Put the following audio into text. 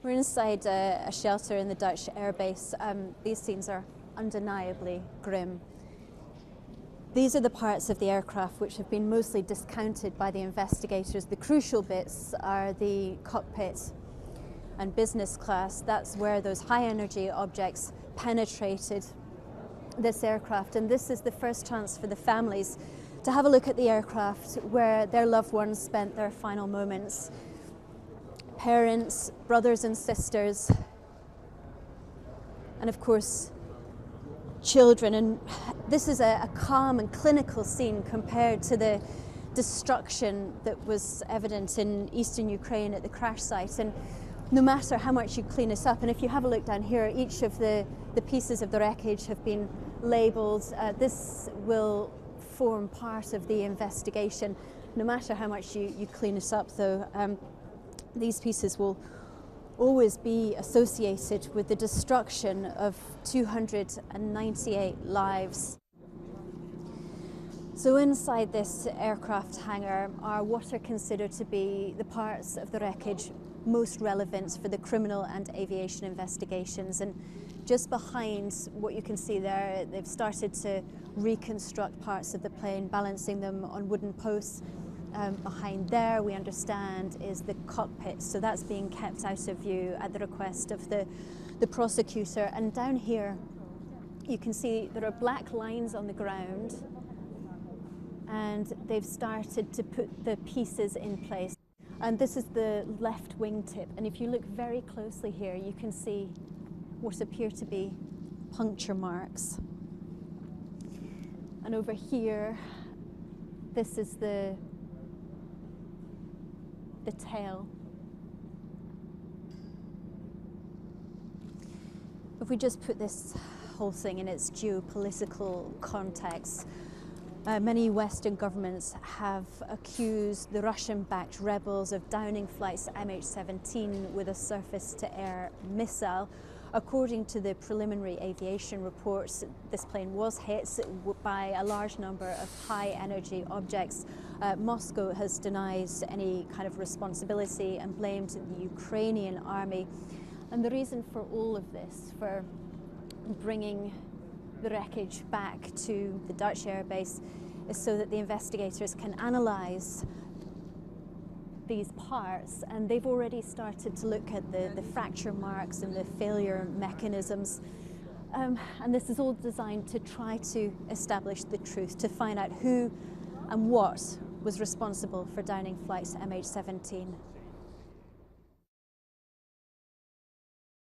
We're inside a shelter in the Dutch airbase. These scenes are undeniably grim. These are the parts of the aircraft which have been mostly discounted by the investigators. The crucial bits are the cockpit and business class. That's where those high energy objects penetrated this aircraft, and this is the first chance for the families to have a look at the aircraft where their loved ones spent their final moments. Parents, brothers and sisters, and of course children. And this is a calm and clinical scene compared to the destruction that was evident in eastern Ukraine at the crash site. And no matter how much you clean this up, and if you have a look down here, each of the pieces of the wreckage have been labelled. This will form part of the investigation. No matter how much you clean it up, though, these pieces will always be associated with the destruction of 298 lives. So inside this aircraft hangar are what are considered to be the parts of the wreckage most relevant for the criminal and aviation investigations. And just behind what you can see there, they've started to reconstruct parts of the plane, balancing them on wooden posts. Behind there, we understand, is the cockpit, so that's being kept out of view at the request of the prosecutor. And down here, you can see there are black lines on the ground, and they've started to put the pieces in place. And this is the left wingtip, and if you look very closely here, you can see what appear to be puncture marks. And over here, this is the tail. If we just put this whole thing in its geopolitical context, many Western governments have accused the Russian-backed rebels of downing flight's MH17 with a surface-to-air missile. According to the preliminary aviation reports, this plane was hit by a large number of high-energy objects. Moscow has denied any kind of responsibility and blamed the Ukrainian army. And the reason for all of this, for bringing the wreckage back to the Dutch airbase, is so that the investigators can analyse these parts, and they've already started to look at the fracture marks and the failure mechanisms. And this is all designed to try to establish the truth, to find out who and what was responsible for downing flight's MH17.